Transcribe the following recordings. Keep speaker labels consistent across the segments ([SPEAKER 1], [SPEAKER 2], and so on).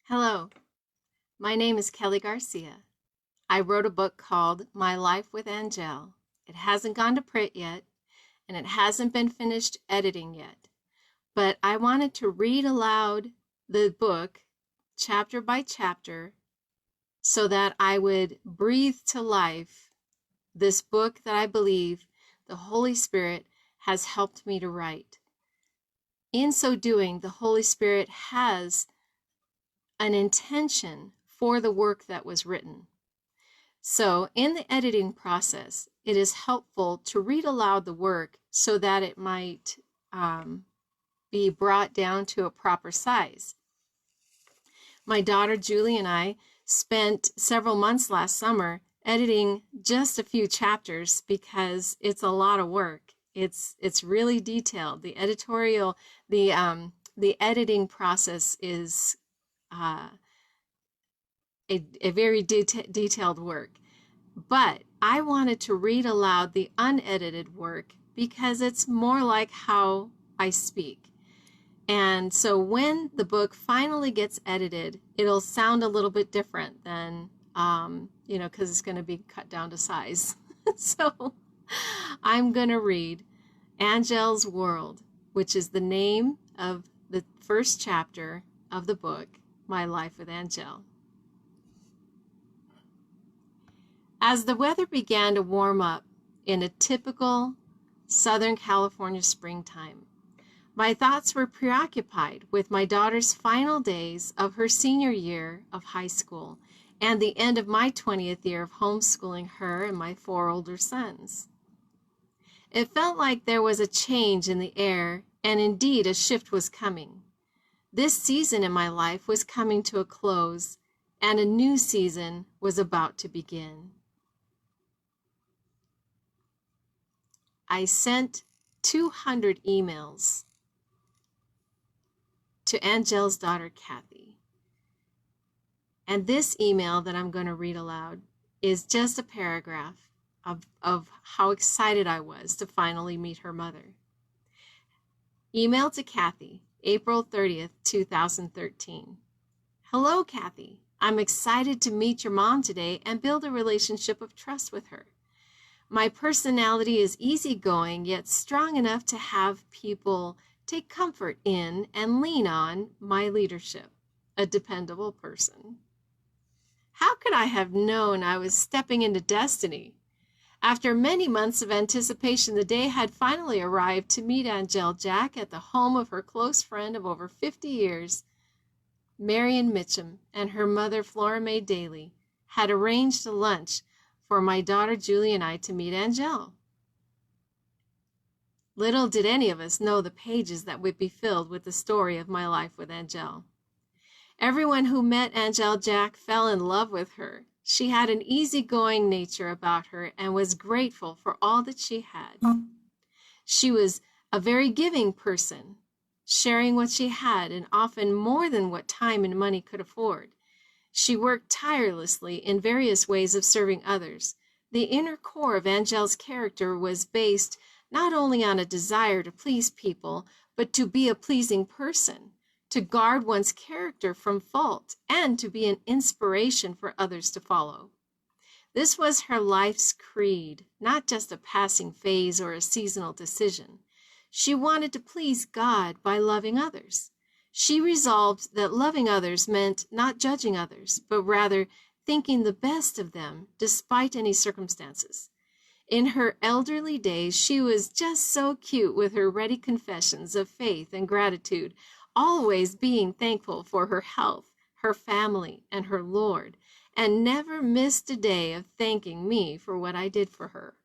[SPEAKER 1] Hello, my name is Kelly Garcia. I wrote a book called My Life with Angele. It hasn't gone to print yet, and it hasn't been finished editing yet. But I wanted to read aloud the book, chapter by chapter, so that I would breathe to life this book that I believe the Holy Spirit has helped me to write. In so doing, the Holy Spirit has an intention for the work that was written. So in the editing process, it is helpful to read aloud the work so that it might be brought down to a proper size. My daughter Julie and I spent several months last summer editing just a few chapters because it's a lot of work. It's really detailed. The editing process is a very detailed work. But I wanted to read aloud the unedited work because it's more like how I speak. And so when the book finally gets edited, it'll sound a little bit different than, because it's going to be cut down to size. So I'm going to read Angele's World, which is the name of the first chapter of the book, My Life with Angele. As the weather began to warm up in a typical Southern California springtime, my thoughts were preoccupied with my daughter's final days of her senior year of high school and the end of my 20th year of homeschooling her and my 4 older sons. It felt like there was a change in the air, and indeed a shift was coming. This season in my life was coming to a close, and a new season was about to begin. I sent 200 emails to Angele's daughter, Kathy. And this email that I'm going to read aloud is just a paragraph of how excited I was to finally meet her mother. Email to Kathy, April 30th, 2013. Hello, Kathy. I'm excited to meet your mom today and build a relationship of trust with her. My personality is easygoing, yet strong enough to have people take comfort in and lean on my leadership, a dependable person. How could I have known I was stepping into destiny? After many months of anticipation, the day had finally arrived to meet Angele Jack at the home of her close friend of over 50 years. Marion Mitchum and her mother, Flora Mae Daly, had arranged a lunch for my daughter Julie and I to meet Angele. Little did any of us know the pages that would be filled with the story of my life with Angele. Everyone who met Angele Jack fell in love with her. She had an easygoing nature about her and was grateful for all that she had. She was a very giving person, sharing what she had and often more than what time and money could afford. She worked tirelessly in various ways of serving others. The inner core of Angele's character was based not only on a desire to please people, but to be a pleasing person, to guard one's character from fault, and to be an inspiration for others to follow. This was her life's creed, not just a passing phase or a seasonal decision. She wanted to please God by loving others. She resolved that loving others meant not judging others, but rather thinking the best of them despite any circumstances. In her elderly days, she was just so cute with her ready confessions of faith and gratitude, always being thankful for her health, her family, and her Lord, and never missed a day of thanking me for what I did for her.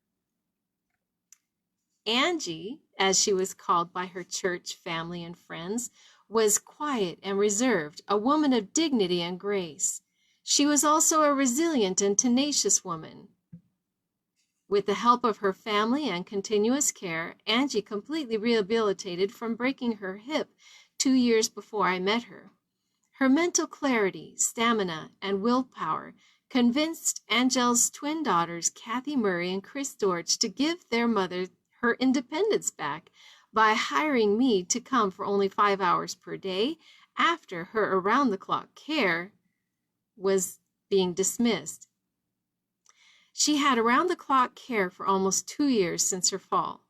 [SPEAKER 1] Angie, as she was called by her church family and friends, was quiet and reserved, a woman of dignity and grace. She was also a resilient and tenacious woman. With the help of her family and continuous care, Angie completely rehabilitated from breaking her hip 2 years before I met her. Her mental clarity, stamina, and willpower convinced Angele's twin daughters, Kathy Murray and Chris Dortch, to give their mother her independence back by hiring me to come for only 5 hours per day after her around-the-clock care was being dismissed. She had around-the-clock care for almost 2 years since her fall.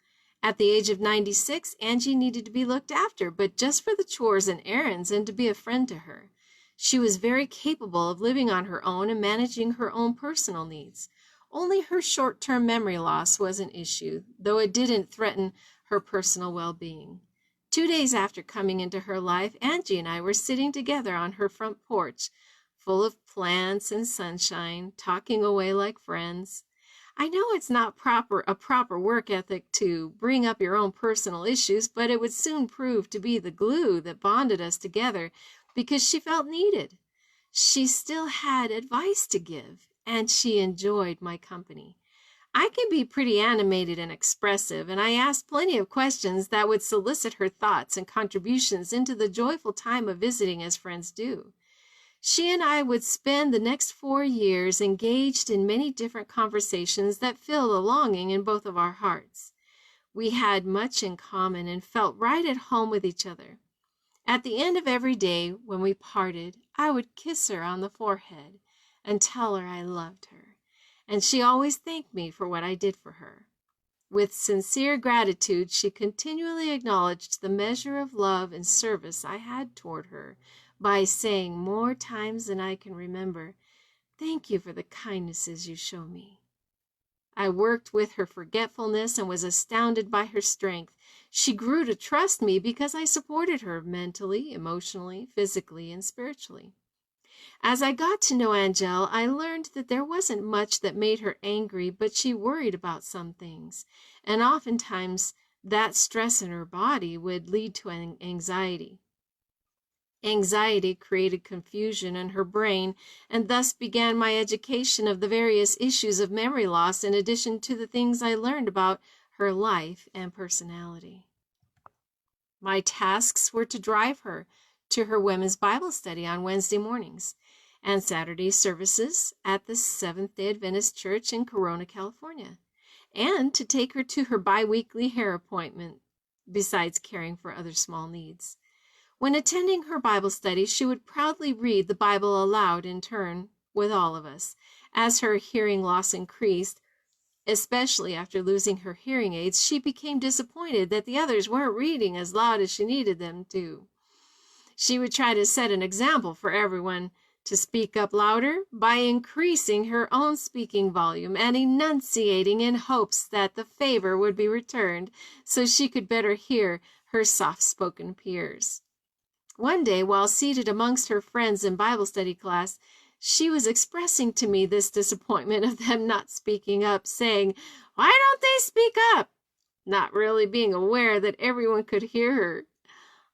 [SPEAKER 1] At the age of 96, Angie needed to be looked after, but just for the chores and errands and to be a friend to her. She was very capable of living on her own and managing her own personal needs. Only her short-term memory loss was an issue, though it didn't threaten her personal well-being. 2 days after coming into her life, Angie and I were sitting together on her front porch, full of plants and sunshine, talking away like friends. I know it's not a proper work ethic to bring up your own personal issues, but it would soon prove to be the glue that bonded us together because she felt needed. She still had advice to give, and she enjoyed my company. I can be pretty animated and expressive, and I asked plenty of questions that would solicit her thoughts and contributions into the joyful time of visiting as friends do. She and I would spend the next 4 years engaged in many different conversations that filled a longing in both of our hearts. We had much in common and felt right at home with each other. At the end of every day, when we parted, I would kiss her on the forehead and tell her I loved her, and she always thanked me for what I did for her. With sincere gratitude, she continually acknowledged the measure of love and service I had toward her, by saying more times than I can remember, "Thank you for the kindnesses you show me." I worked with her forgetfulness and was astounded by her strength. She grew to trust me because I supported her mentally, emotionally, physically, and spiritually. As I got to know Angele, I learned that there wasn't much that made her angry, but she worried about some things, and oftentimes that stress in her body would lead to anxiety. Anxiety created confusion in her brain, and thus began my education of the various issues of memory loss in addition to the things I learned about her life and personality. My tasks were to drive her to her women's Bible study on Wednesday mornings and Saturday services at the Seventh-day Adventist Church in Corona, California, and to take her to her biweekly hair appointment, besides caring for other small needs. When attending her Bible study, she would proudly read the Bible aloud in turn with all of us. As her hearing loss increased, especially after losing her hearing aids, she became disappointed that the others weren't reading as loud as she needed them to. She would try to set an example for everyone to speak up louder by increasing her own speaking volume and enunciating in hopes that the favor would be returned so she could better hear her soft-spoken peers. One day, while seated amongst her friends in Bible study class, she was expressing to me this disappointment of them not speaking up, saying, "Why don't they speak up?" not really being aware that everyone could hear her.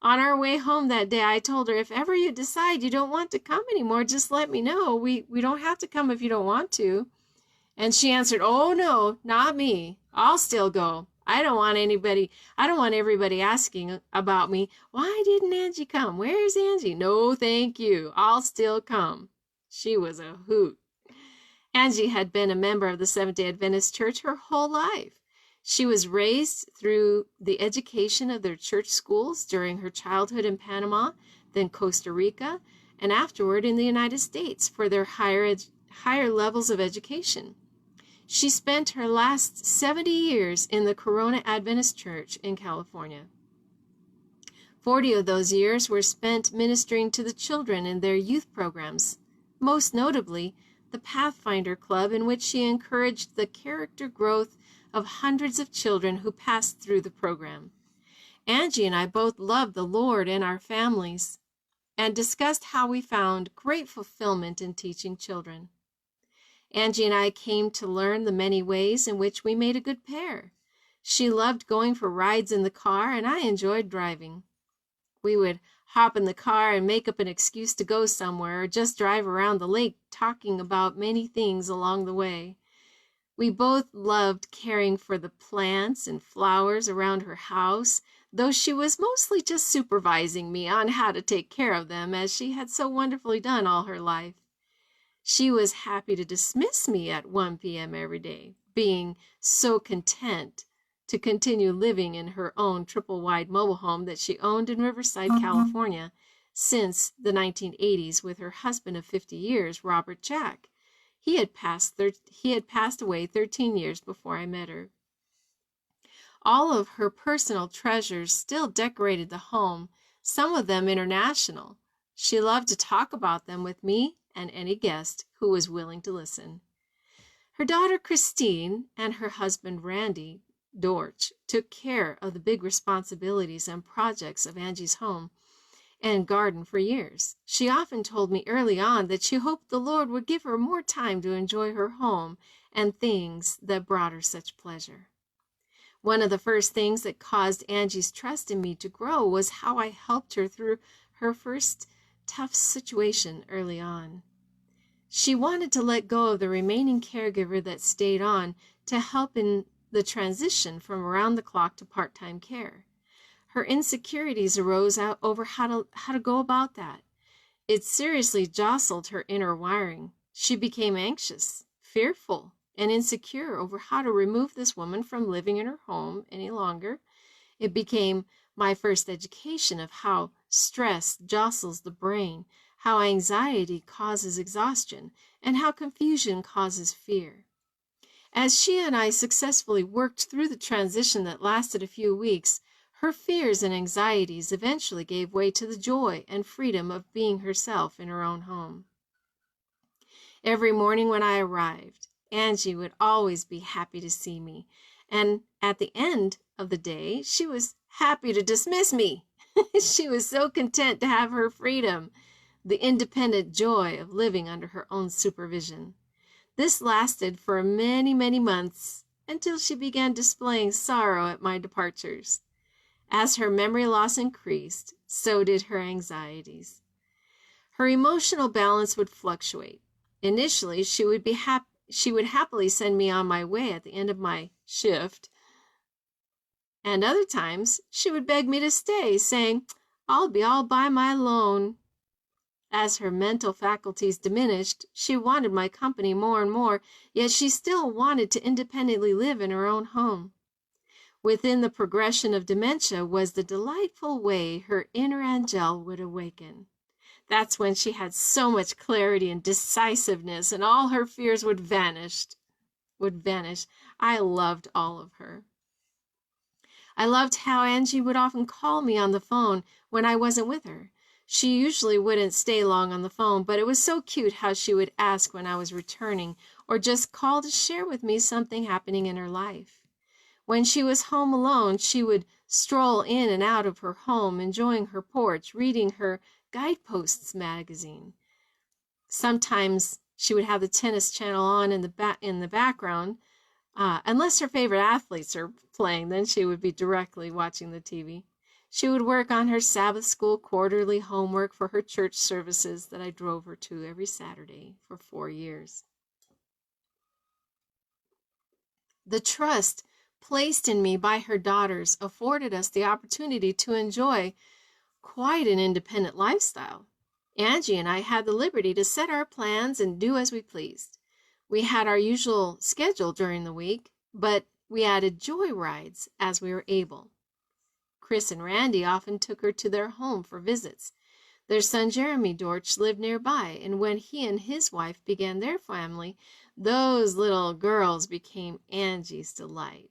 [SPEAKER 1] On our way home that day, I told her, "If ever you decide you don't want to come anymore, just let me know. We don't have to come if you don't want to." And she answered, "Oh, no, not me. I'll still go. I don't want everybody asking about me. Why didn't Angie come? Where's Angie? No, thank you. I'll still come." She was a hoot. Angie had been a member of the Seventh-day Adventist Church her whole life. She was raised through the education of their church schools during her childhood in Panama, then Costa Rica, and afterward in the United States for their higher levels of education. She spent her last 70 years in the Corona Adventist Church in California. 40 of those years were spent ministering to the children in their youth programs, most notably the Pathfinder Club, in which she encouraged the character growth of hundreds of children who passed through the program. Angie and I both loved the Lord and our families, and discussed how we found great fulfillment in teaching children. Angie and I came to learn the many ways in which we made a good pair. She loved going for rides in the car, and I enjoyed driving. We would hop in the car and make up an excuse to go somewhere, or just drive around the lake talking about many things along the way. We both loved caring for the plants and flowers around her house, though she was mostly just supervising me on how to take care of them, as she had so wonderfully done all her life. She was happy to dismiss me at 1 p.m. every day, being so content to continue living in her own triple-wide mobile home that she owned in Riverside, California, since the 1980s with her husband of 50 years, Robert Jack. He had passed away 13 years before I met her. All of her personal treasures still decorated the home, some of them international. She loved to talk about them with me and any guest who was willing to listen. Her daughter Christine and her husband Randy Dorch took care of the big responsibilities and projects of Angie's home and garden for years. She often told me early on that she hoped the Lord would give her more time to enjoy her home and things that brought her such pleasure. One of the first things that caused Angie's trust in me to grow was how I helped her through her first tough situation early on. She wanted to let go of the remaining caregiver that stayed on to help in the transition from around-the-clock to part-time care. Her insecurities arose out over how to go about that. It seriously jostled her inner wiring. She became anxious, fearful, and insecure over how to remove this woman from living in her home any longer. It became my first education of how stress jostles the brain, how anxiety causes exhaustion, and how confusion causes fear. As she and I successfully worked through the transition that lasted a few weeks, her fears and anxieties eventually gave way to the joy and freedom of being herself in her own home. Every morning when I arrived, Angie would always be happy to see me, and at the end of the day, she was happy to dismiss me. She was so content to have her freedom, the independent joy of living under her own supervision. This lasted for many, many months until she began displaying sorrow at my departures. As her memory loss increased, so did her anxieties. Her emotional balance would fluctuate. Initially, she would happily send me on my way at the end of my shift, and other times she would beg me to stay, saying, "I'll be all by my lone." As her mental faculties diminished, she wanted my company more and more, yet she still wanted to independently live in her own home. Within the progression of dementia was the delightful way her inner Angele would awaken. That's when she had so much clarity and decisiveness, and all her fears would vanish. I loved all of her. I loved how Angie would often call me on the phone when I wasn't with her. She usually wouldn't stay long on the phone, but it was so cute how she would ask when I was returning or just call to share with me something happening in her life. When she was home alone, she would stroll in and out of her home, enjoying her porch, reading her Guideposts magazine. Sometimes she would have the tennis channel on in the background. Unless her favorite athletes are playing, then she would be directly watching the TV. She would work on her Sabbath school quarterly homework for her church services that I drove her to every Saturday for 4 years. The trust placed in me by her daughters afforded us the opportunity to enjoy quite an independent lifestyle. Angie and I had the liberty to set our plans and do as we pleased. We had our usual schedule during the week, but we added joy rides as we were able. Chris and Randy often took her to their home for visits. Their son Jeremy Dorch lived nearby, and when he and his wife began their family, those little girls became Angie's delight.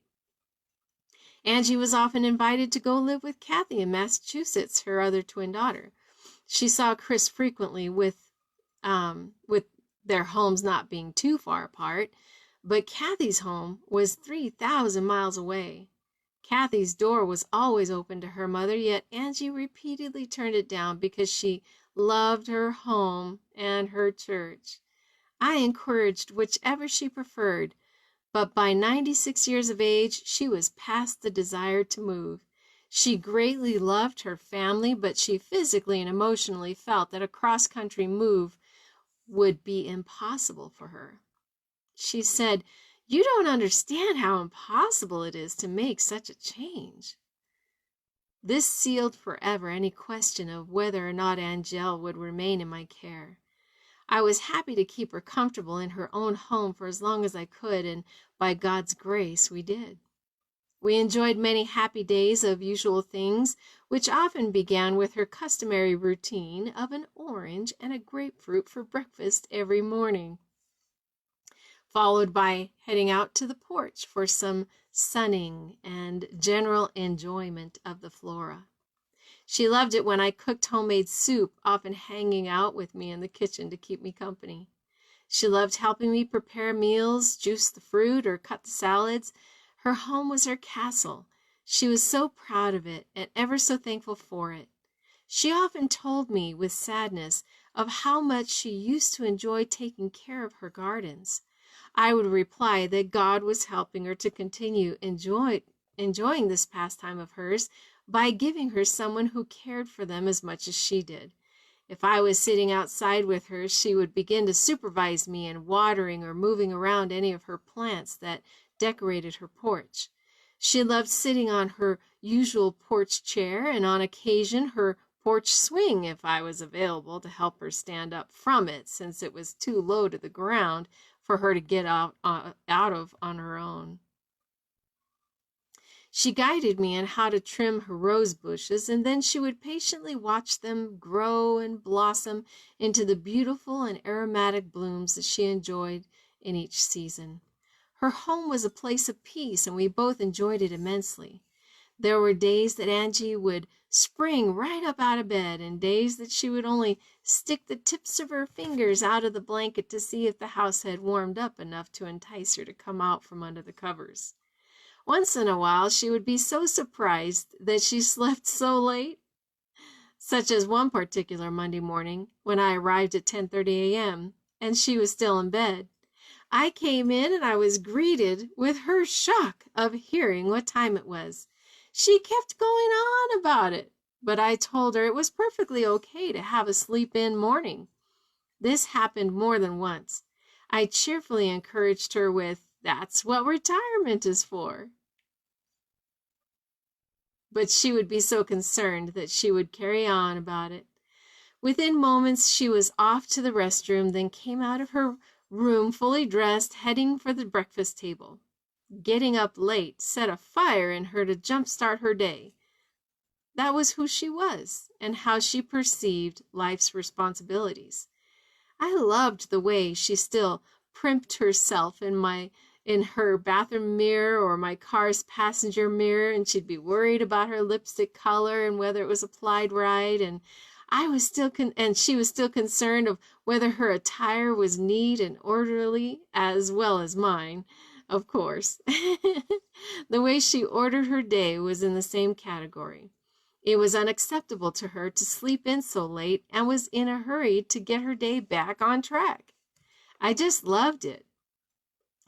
[SPEAKER 1] Angie was often invited to go live with Kathy in Massachusetts, her other twin daughter. She saw Chris frequently with their homes not being too far apart, but Kathy's home was 3,000 miles away. Kathy's door was always open to her mother, yet Angie repeatedly turned it down because she loved her home and her church. I encouraged whichever she preferred, but by 96 years of age, she was past the desire to move. She greatly loved her family, but she physically and emotionally felt that a cross-country move would be impossible for her. She said, "You don't understand how impossible it is to make such a change." This sealed forever any question of whether or not Angele would remain in my care. I was happy to keep her comfortable in her own home for as long as I could, and by God's grace we did. We enjoyed many happy days of usual things, which often began with her customary routine of an orange and a grapefruit for breakfast every morning, followed by heading out to the porch for some sunning and general enjoyment of the flora. She loved it when I cooked homemade soup, often hanging out with me in the kitchen to keep me company. She loved helping me prepare meals, juice the fruit, or cut the salads. Her home was her castle. She was so proud of it and ever so thankful for it. She often told me with sadness of how much she used to enjoy taking care of her gardens. I would reply that God was helping her to continue enjoying this pastime of hers by giving her someone who cared for them as much as she did. If I was sitting outside with her, she would begin to supervise me in watering or moving around any of her plants that decorated her porch. She loved sitting on her usual porch chair and on occasion her porch swing if I was available to help her stand up from it, since it was too low to the ground for her to get out of on her own. She guided me in how to trim her rose bushes, and then she would patiently watch them grow and blossom into the beautiful and aromatic blooms that she enjoyed in each season. Her home was a place of peace, and we both enjoyed it immensely. There were days that Angie would spring right up out of bed, and days that she would only stick the tips of her fingers out of the blanket to see if the house had warmed up enough to entice her to come out from under the covers. Once in a while, she would be so surprised that she slept so late, such as one particular Monday morning when I arrived at 10:30 a.m. and she was still in bed. I came in and I was greeted with her shock of hearing what time it was. She kept going on about it, but I told her it was perfectly okay to have a sleep-in morning. This happened more than once. I cheerfully encouraged her with, "That's what retirement is for." But she would be so concerned that she would carry on about it. Within moments she was off to the restroom, then came out of her room fully dressed, heading for the breakfast table. Getting up late set a fire in her to jumpstart her day. That was who she was and how she perceived life's responsibilities. I loved the way she still primped herself in her bathroom mirror or my car's passenger mirror, and she'd be worried about her lipstick color and whether it was applied right, and she was still concerned of whether her attire was neat and orderly, as well as mine, of course. The way she ordered her day was in the same category. It was unacceptable to her to sleep in so late and was in a hurry to get her day back on track. I just loved it.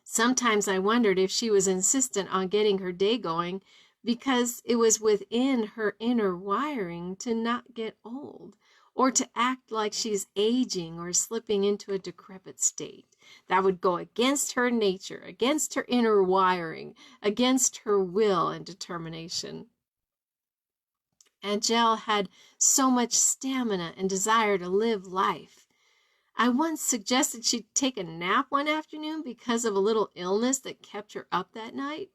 [SPEAKER 1] Sometimes I wondered if she was insistent on getting her day going because it was within her inner wiring to not get old or to act like she's aging or slipping into a decrepit state. That would go against her nature, against her inner wiring, against her will and determination. Angele had so much stamina and desire to live life. I once suggested she take a nap one afternoon because of a little illness that kept her up that night,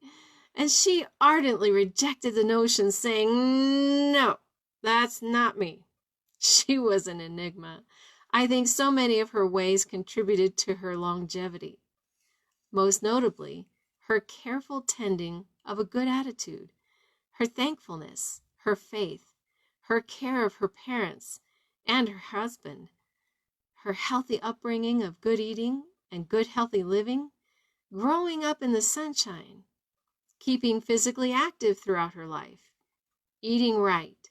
[SPEAKER 1] and she ardently rejected the notion, saying, "No, that's not me." She was an enigma. I think so many of her ways contributed to her longevity. Most notably, her careful tending of a good attitude, her thankfulness, her faith, her care of her parents and her husband, her healthy upbringing of good eating and good healthy living, growing up in the sunshine, keeping physically active throughout her life, eating right,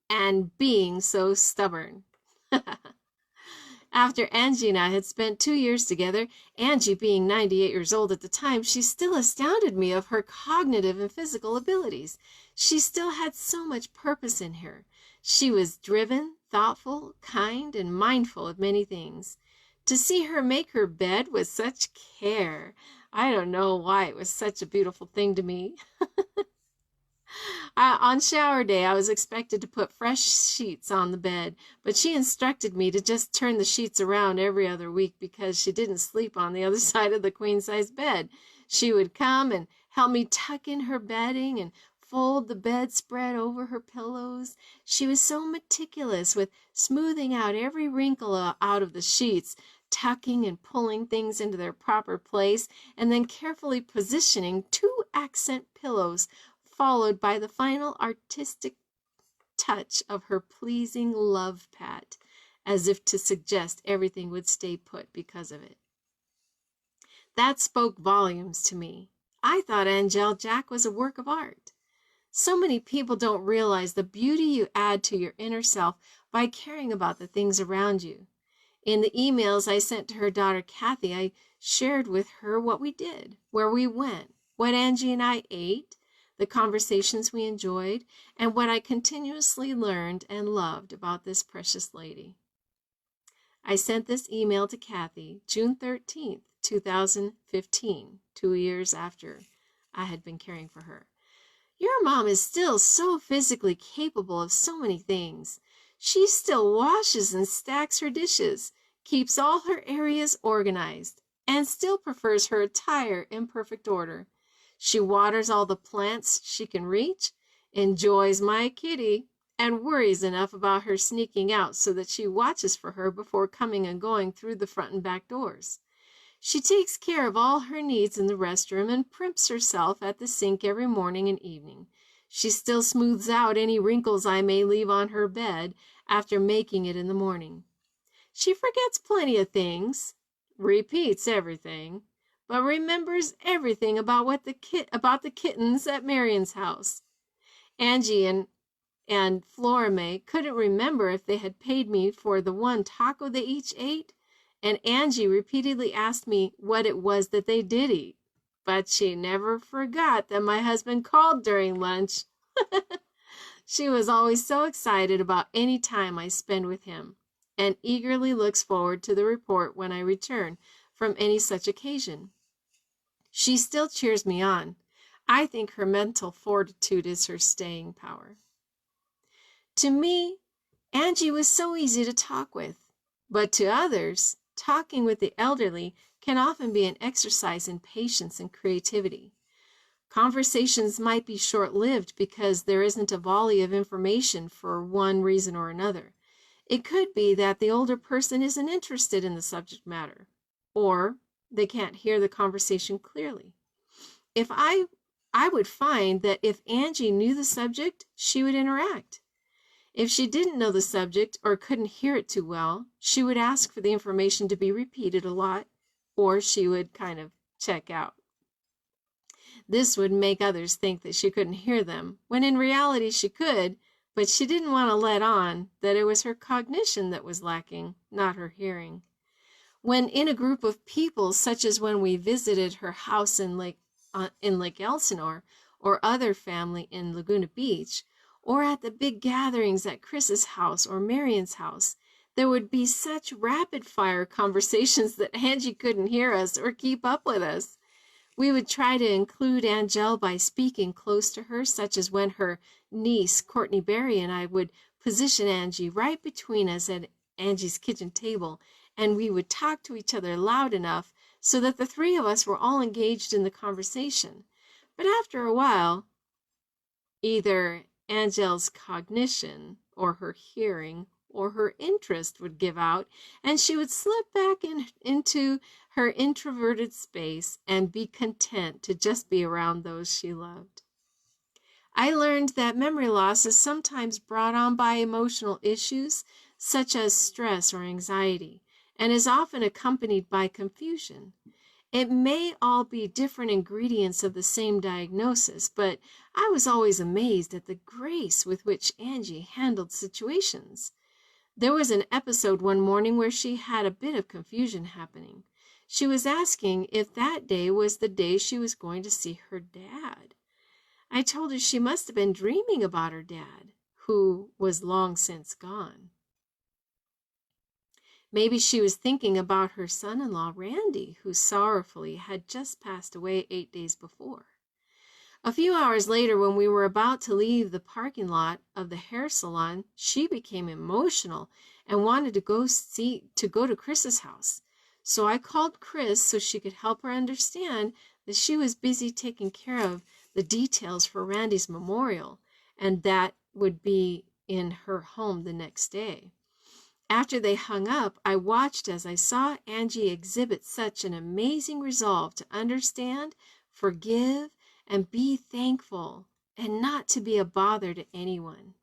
[SPEAKER 1] and being so stubborn. After Angie and I had spent 2 years together, Angie being 98 years old at the time, she still astounded me of her cognitive and physical abilities. She still had so much purpose in her. She was driven, thoughtful, kind, and mindful of many things. To see her make her bed with such care, I don't know why it was such a beautiful thing to me. On shower day, I was expected to put fresh sheets on the bed, but she instructed me to just turn the sheets around every other week because she didn't sleep on the other side of the queen-size bed. She would come and helped me tuck in her bedding and fold the bedspread over her pillows. She was so meticulous with smoothing out every wrinkle out of the sheets, tucking and pulling things into their proper place, and then carefully positioning 2 accent pillows, followed by the final artistic touch of her pleasing love pat, as if to suggest everything would stay put because of it. That spoke volumes to me. I thought Angele Jack was a work of art. So many people don't realize the beauty you add to your inner self by caring about the things around you. In the emails I sent to her daughter Kathy, I shared with her what we did, where we went, what Angie and I ate, the conversations we enjoyed, and what I continuously learned and loved about this precious lady. I sent this email to Kathy June 13th, 2015, 2 years after I had been caring for her. Your mom is still so physically capable of so many things. She still washes and stacks her dishes, keeps all her areas organized, and still prefers her attire in perfect order. She waters all the plants she can reach, enjoys my kitty, and worries enough about her sneaking out so that she watches for her before coming and going through the front and back doors. She takes care of all her needs in the restroom and primps herself at the sink every morning and evening. She still smooths out any wrinkles I may leave on her bed after making it in the morning. She forgets plenty of things, repeats everything, but remembers everything about the kittens at Marion's house. Angie and Flora May couldn't remember if they had paid me for the one taco they each ate, and Angie repeatedly asked me what it was that they did eat. But she never forgot that my husband called during lunch. She was always so excited about any time I spend with him, and eagerly looks forward to the report when I return from any such occasion. She still cheers me on. I think her mental fortitude is her staying power. To me, Angie was so easy to talk with, but to others, talking with the elderly can often be an exercise in patience and creativity. Conversations might be short-lived because there isn't a volley of information for one reason or another. It could be that the older person isn't interested in the subject matter, or they can't hear the conversation clearly. I would find that if Angie knew the subject, she would interact. If she didn't know the subject or couldn't hear it too well, she would ask for the information to be repeated a lot, or she would kind of check out. This would make others think that she couldn't hear them, when in reality she could, but she didn't want to let on that it was her cognition that was lacking, not her hearing. When in a group of people, such as when we visited her house in Lake Elsinore, or other family in Laguna Beach, or at the big gatherings at Chris's house or Marion's house, there would be such rapid-fire conversations that Angie couldn't hear us or keep up with us. We would try to include Angele by speaking close to her, such as when her niece, Courtney Berry, and I would position Angie right between us at Angie's kitchen table, and we would talk to each other loud enough so that the three of us were all engaged in the conversation. But after a while, either Angele's cognition, or her hearing, or her interest would give out, and she would slip back into her introverted space and be content to just be around those she loved. I learned that memory loss is sometimes brought on by emotional issues, such as stress or anxiety, and is often accompanied by confusion. It may all be different ingredients of the same diagnosis, but I was always amazed at the grace with which Angie handled situations. There was an episode one morning where she had a bit of confusion happening. She was asking if that day was the day she was going to see her dad. I told her she must have been dreaming about her dad, who was long since gone. Maybe she was thinking about her son-in-law, Randy, who sorrowfully had just passed away 8 days before. A few hours later, when we were about to leave the parking lot of the hair salon, she became emotional and wanted to go to Chris's house. So I called Chris so she could help her understand that she was busy taking care of the details for Randy's memorial, and that would be in her home the next day. After they hung up, I watched as I saw Angie exhibit such an amazing resolve to understand, forgive, and be thankful, and not to be a bother to anyone.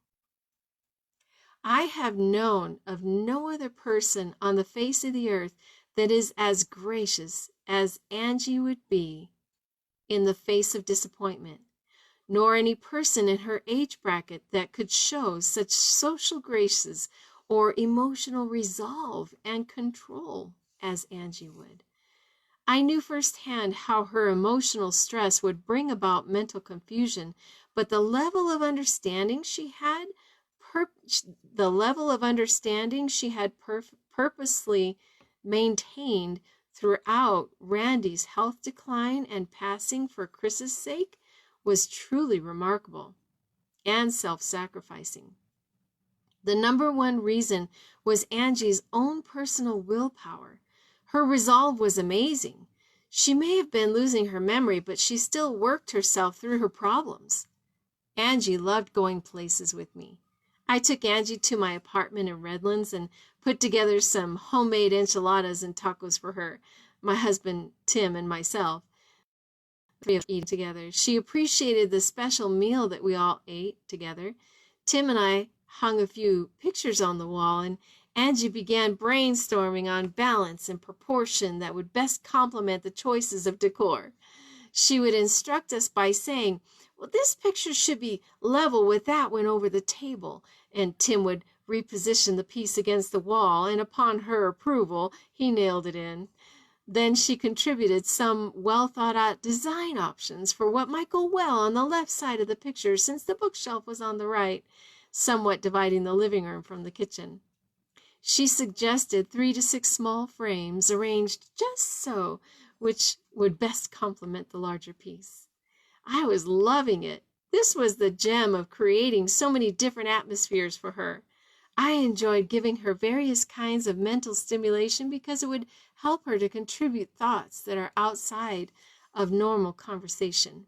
[SPEAKER 1] I have known of no other person on the face of the earth that is as gracious as Angie would be in the face of disappointment, nor any person in her age bracket that could show such social graces or emotional resolve and control as Angie would. I knew firsthand how her emotional stress would bring about mental confusion, but the level of understanding she had purposely maintained throughout Randy's health decline and passing for Chris's sake was truly remarkable and self-sacrificing. The number one reason was Angie's own personal willpower. Her resolve was amazing. She may have been losing her memory, but she still worked herself through her problems. Angie loved going places with me. I took Angie to my apartment in Redlands and put together some homemade enchiladas and tacos for her, my husband Tim and myself. We eat together. She appreciated the special meal that we all ate together. Tim and I hung a few pictures on the wall, and Angie began brainstorming on balance and proportion that would best complement the choices of decor. She would instruct us by saying, "Well, this picture should be level with that one over the table," and Tim would reposition the piece against the wall, and upon her approval, he nailed it in. Then she contributed some well-thought-out design options for what might go well on the left side of the picture, since the bookshelf was on the right, somewhat dividing the living room from the kitchen. She suggested 3 to 6 small frames arranged just so, which would best complement the larger piece. I was loving it. This was the gem of creating so many different atmospheres for her. I enjoyed giving her various kinds of mental stimulation because it would help her to contribute thoughts that are outside of normal conversation.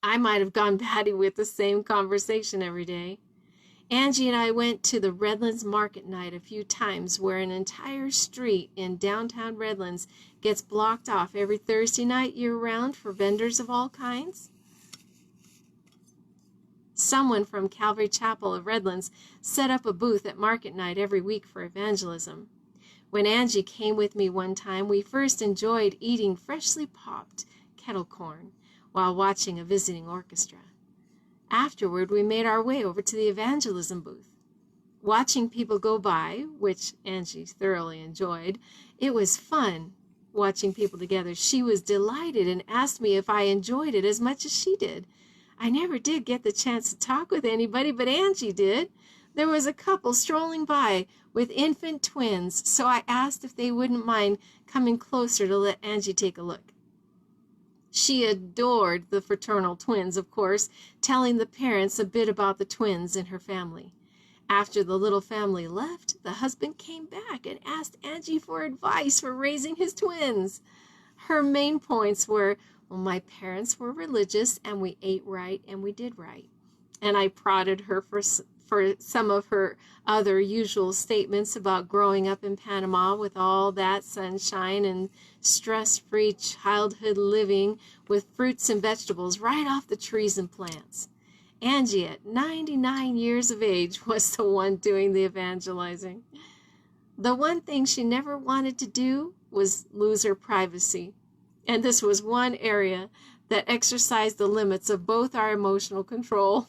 [SPEAKER 1] I might have gone batty with the same conversation every day. Angie and I went to the Redlands Market Night a few times, where an entire street in downtown Redlands gets blocked off every Thursday night year-round for vendors of all kinds. Someone from Calvary Chapel of Redlands set up a booth at Market Night every week for evangelism. When Angie came with me one time, we first enjoyed eating freshly popped kettle corn while watching a visiting orchestra. Afterward, we made our way over to the evangelism booth. Watching people go by, which Angie thoroughly enjoyed, it was fun watching people together. She was delighted and asked me if I enjoyed it as much as she did. I never did get the chance to talk with anybody, but Angie did. There was a couple strolling by with infant twins, so I asked if they wouldn't mind coming closer to let Angie take a look. She adored the fraternal twins, of course, telling the parents a bit about the twins in her family. After the little family left, the husband came back and asked Angie for advice for raising his twins. Her main points were, well, my parents were religious, and we ate right, and we did right. And I prodded her for some of her other usual statements about growing up in Panama with all that sunshine and stress-free childhood living with fruits and vegetables right off the trees and plants. Angie, at 99 years of age, was the one doing the evangelizing. The one thing she never wanted to do was lose her privacy. And this was one area that exercised the limits of both our emotional control.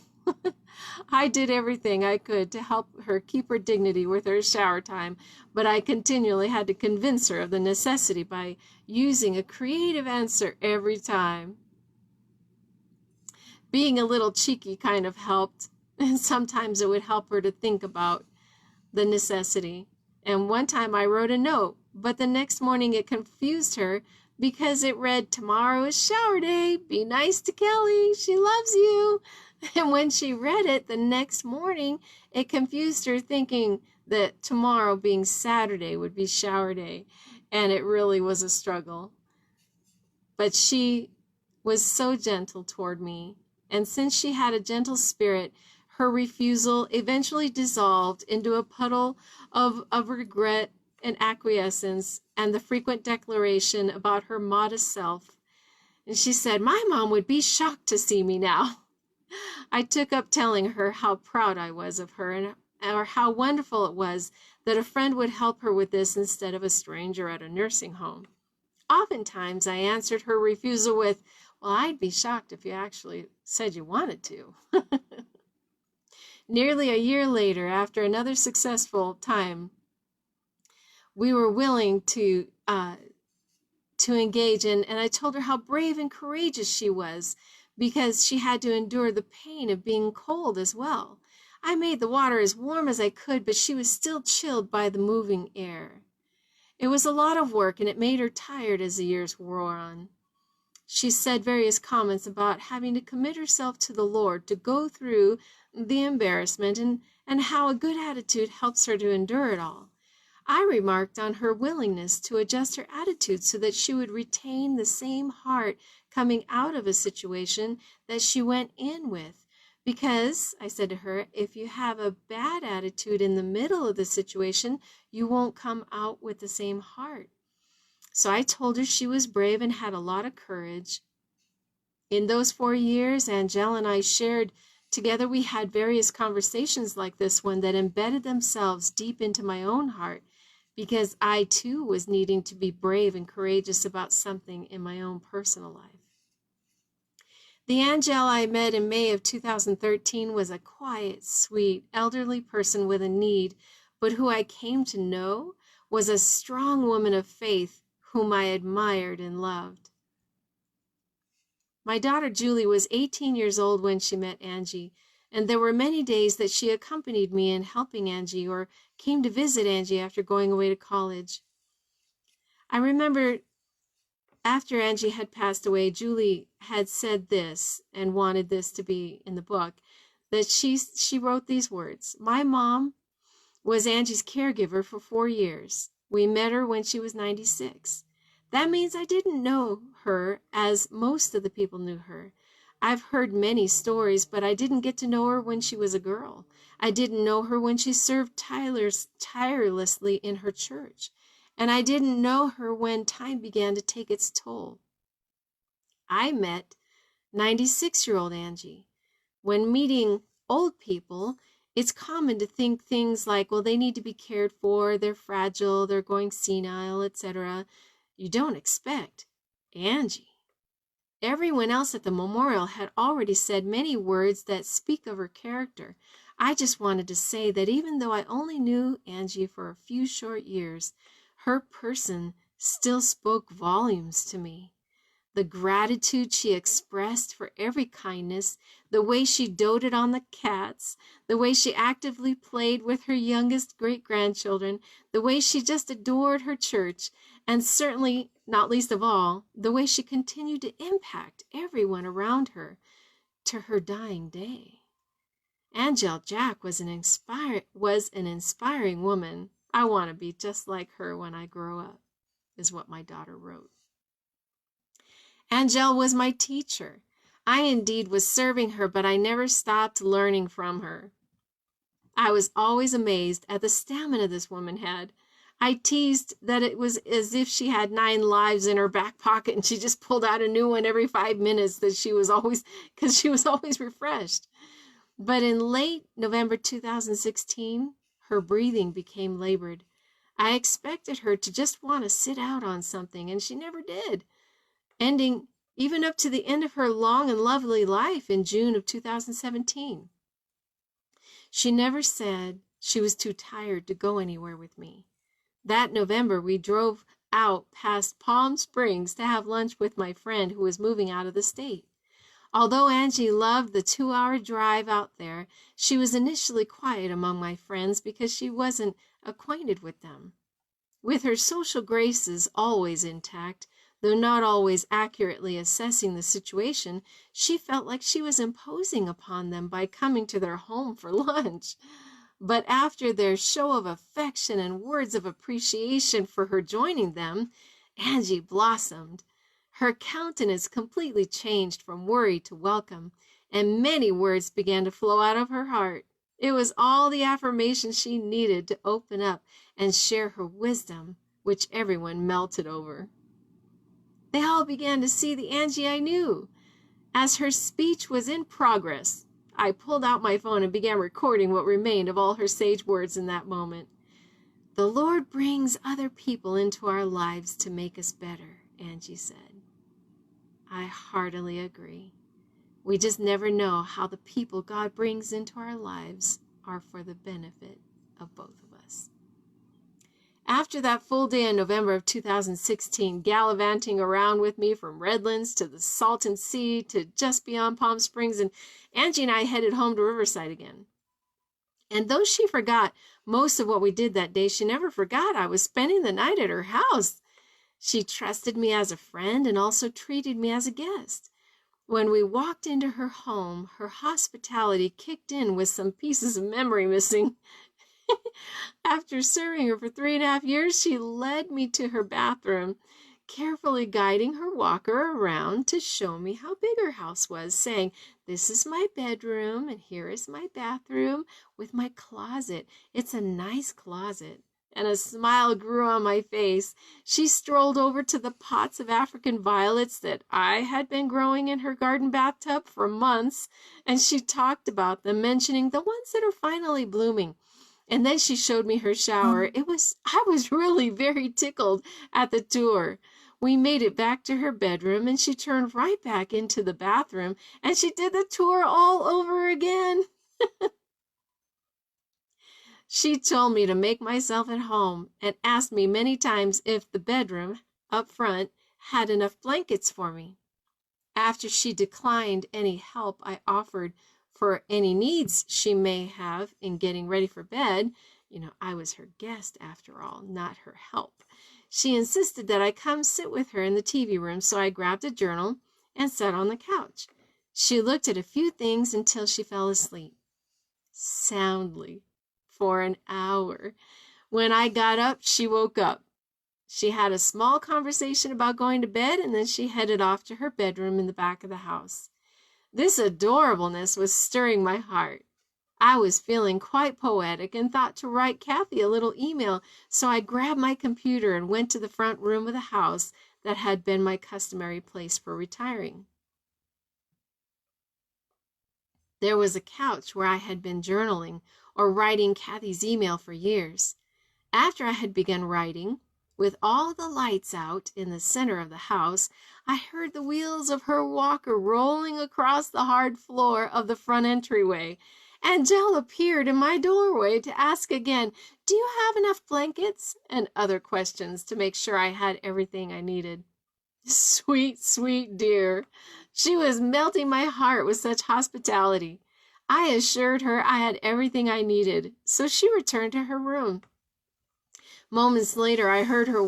[SPEAKER 1] I did everything I could to help her keep her dignity with her shower time, but I continually had to convince her of the necessity by using a creative answer every time. Being a little cheeky kind of helped, and sometimes it would help her to think about the necessity. And one time I wrote a note, but the next morning it confused her because it read, "Tomorrow is shower day. Be nice to Kelly. She loves you." And when she read it the next morning, it confused her, thinking that tomorrow, being Saturday, would be shower day. And it really was a struggle. but she was so gentle toward me. And since she had a gentle spirit, her refusal eventually dissolved into a puddle of regret and acquiescence and the frequent declaration about her modest self. And she said, "My mom would be shocked to see me now." I took up telling her how proud I was of her or how wonderful it was that a friend would help her with this instead of a stranger at a nursing home. Oftentimes I answered her refusal with, "Well, I'd be shocked if you actually said you wanted to." Nearly a year later, after another successful time, we were willing to engage, and I told her how brave and courageous she was because she had to endure the pain of being cold as well. I made the water as warm as I could, but she was still chilled by the moving air. It was a lot of work, and it made her tired as the years wore on. She said various comments about having to commit herself to the Lord to go through the embarrassment and how a good attitude helps her to endure it all. I remarked on her willingness to adjust her attitude so that she would retain the same heart coming out of a situation that she went in with. Because, I said to her, if you have a bad attitude in the middle of the situation, you won't come out with the same heart. So I told her she was brave and had a lot of courage. In those 4 years, Angele and I shared together. We had various conversations like this one that embedded themselves deep into my own heart, because I too was needing to be brave and courageous about something in my own personal life. The Angele I met in May of 2013 was a quiet, sweet, elderly person with a need, but who I came to know was a strong woman of faith whom I admired and loved. My daughter Julie was 18 years old when she met Angie, and there were many days that she accompanied me in helping Angie or came to visit Angie after going away to college. I remember after Angie had passed away, Julie had said this and wanted this to be in the book, that she wrote these words: "My mom was Angie's caregiver for 4 years. We met her when she was 96. That means I didn't know her as most of the people knew her. I've heard many stories, but I didn't get to know her when she was a girl. I didn't know her when she served tirelessly in her church. And I didn't know her when time began to take its toll. I met 96-year-old Angie. When meeting old people, it's common to think things like, well, they need to be cared for, they're fragile, they're going senile, etc. You don't expect Angie. Everyone else at the memorial had already said many words that speak of her character. I just wanted to say that even though I only knew Angie for a few short years, her person still spoke volumes to me. The gratitude she expressed for every kindness, the way she doted on the cats, the way she actively played with her youngest great-grandchildren, the way she just adored her church, and certainly, not least of all, the way she continued to impact everyone around her to her dying day. Angele Jack was an inspiring woman. I want to be just like her when I grow up, is what my daughter wrote. Angele was my teacher. I indeed was serving her, but I never stopped learning from her. I was always amazed at the stamina this woman had. I teased that it was as if she had 9 lives in her back pocket and she just pulled out a new one every 5 minutes, because she was always refreshed. But in late November 2016, her breathing became labored. I expected her to just want to sit out on something, and she never did, ending even up to the end of her long and lovely life in June of 2017. She never said she was too tired to go anywhere with me. That November, we drove out past Palm Springs to have lunch with my friend who was moving out of the state. Although Angie loved the 2-hour drive out there, she was initially quiet among my friends because she wasn't acquainted with them. With her social graces always intact, though not always accurately assessing the situation, she felt like she was imposing upon them by coming to their home for lunch. But after their show of affection and words of appreciation for her joining them, Angie blossomed. Her countenance completely changed from worry to welcome, and many words began to flow out of her heart. It was all the affirmation she needed to open up and share her wisdom, which everyone melted over. They all began to see the Angie I knew. As her speech was in progress, I pulled out my phone and began recording what remained of all her sage words in that moment. The Lord brings other people into our lives to make us better, Angie said. I heartily agree. We just never know how the people God brings into our lives are for the benefit of both of us. After that full day in November of 2016, gallivanting around with me from Redlands to the Salton Sea to just beyond Palm Springs, and Angie and I headed home to Riverside again. And though she forgot most of what we did that day, she never forgot I was spending the night at her house. She trusted me as a friend and also treated me as a guest. When we walked into her home, her hospitality kicked in with some pieces of memory missing. After serving her for 3.5 years, she led me to her bathroom, carefully guiding her walker around to show me how big her house was, saying, "This is my bedroom, and here is my bathroom with my closet. It's a nice closet." And a smile grew on my face. She strolled over to the pots of African violets that I had been growing in her garden bathtub for months, and she talked about them, mentioning the ones that are finally blooming. And then she showed me her shower. I was really very tickled at the tour. We made it back to her bedroom, and she turned right back into the bathroom, and she did the tour all over again. She told me to make myself at home and asked me many times if the bedroom up front had enough blankets for me. After she declined any help I offered for any needs she may have in getting ready for bed, I was her guest after all, not her help. She insisted that I come sit with her in the TV room, so I grabbed a journal and sat on the couch. She looked at a few things until she fell asleep, soundly, for an hour. When I got up, she woke up. She had a small conversation about going to bed, and then she headed off to her bedroom in the back of the house. This adorableness was stirring my heart. I was feeling quite poetic and thought to write Kathy a little email, so I grabbed my computer and went to the front room of the house that had been my customary place for retiring. There was a couch where I had been journaling or writing Kathy's email for years. After I had begun writing, with all the lights out in the center of the house, I heard the wheels of her walker rolling across the hard floor of the front entryway. Angele appeared in my doorway to ask again, "Do you have enough blankets?" and other questions to make sure I had everything I needed. Sweet, sweet dear. She was melting my heart with such hospitality. I assured her I had everything I needed, so she returned to her room. Moments later, I heard her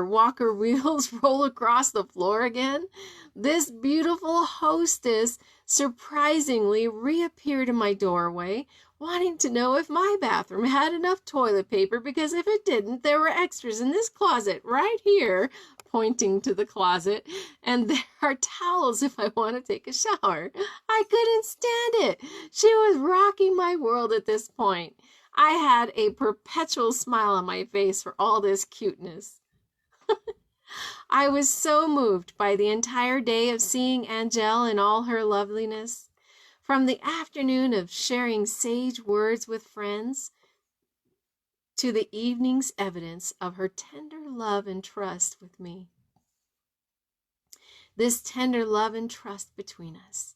[SPEAKER 1] walker wheels roll across the floor again. This beautiful hostess surprisingly reappeared in my doorway, wanting to know if my bathroom had enough toilet paper, because if it didn't, there were extras in this closet right here, pointing to the closet, and there are towels if I want to take a shower. I couldn't stand it. She was rocking my world at this point. I had a perpetual smile on my face for all this cuteness. I was so moved by the entire day of seeing Angele in all her loveliness. From the afternoon of sharing sage words with friends to the evening's evidence of her tender love and trust with me. This tender love and trust between us.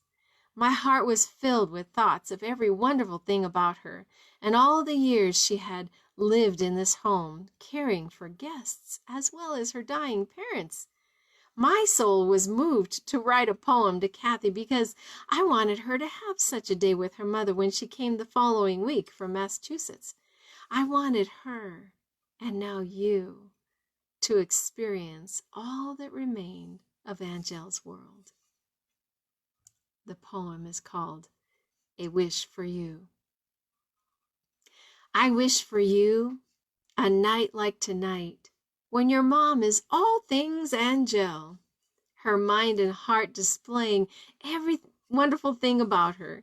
[SPEAKER 1] My heart was filled with thoughts of every wonderful thing about her and all the years she had lived in this home, caring for guests as well as her dying parents. My soul was moved to write a poem to Kathy because I wanted her to have such a day with her mother when she came the following week from Massachusetts. I wanted her, and now you, to experience all that remained of Angele's world. The poem is called A Wish for You. I wish for you a night like tonight, when your mom is all things Angele. her mind and heart displaying every wonderful thing about her.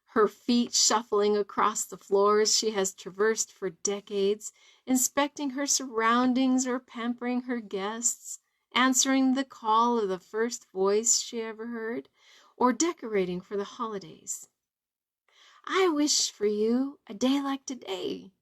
[SPEAKER 1] Her feet shuffling across the floors she has traversed for decades, inspecting her surroundings or pampering her guests, answering the call of the first voice she ever heard, or decorating for the holidays. I wish for you a day like today,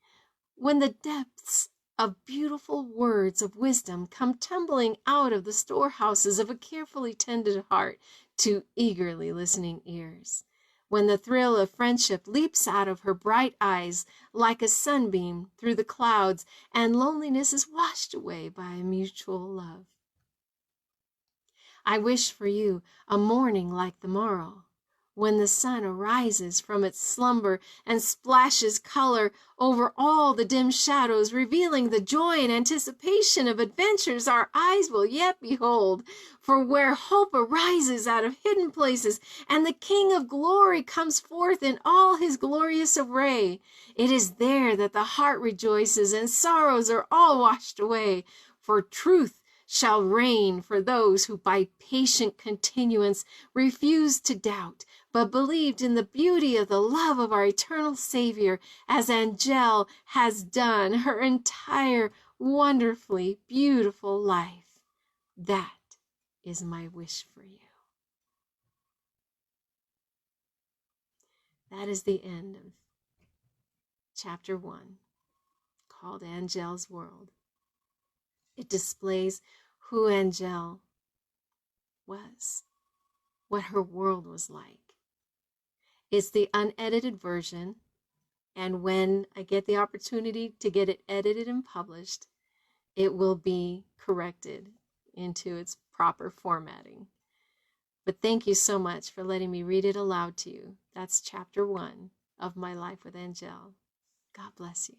[SPEAKER 1] when the depths of beautiful words of wisdom come tumbling out of the storehouses of a carefully tended heart to eagerly listening ears, when the thrill of friendship leaps out of her bright eyes like a sunbeam through the clouds, and loneliness is washed away by a mutual love. I wish for you a morning like the morrow, when the sun arises from its slumber and splashes color over all the dim shadows, revealing the joy and anticipation of adventures our eyes will yet behold. For where hope arises out of hidden places, and the King of glory comes forth in all his glorious array, it is there that the heart rejoices and sorrows are all washed away. For truth shall reign for those who by patient continuance refused to doubt, but believed in the beauty of the love of our eternal Savior, as Angele has done her entire wonderfully beautiful life. That is my wish for you. That is the end of chapter 1, called Angele's World. It displays who Angele was, what her world was like. It's the unedited version, and when I get the opportunity to get it edited and published, it will be corrected into its proper formatting. But thank you so much for letting me read it aloud to you. That's chapter 1 of My Life with Angele. God bless you.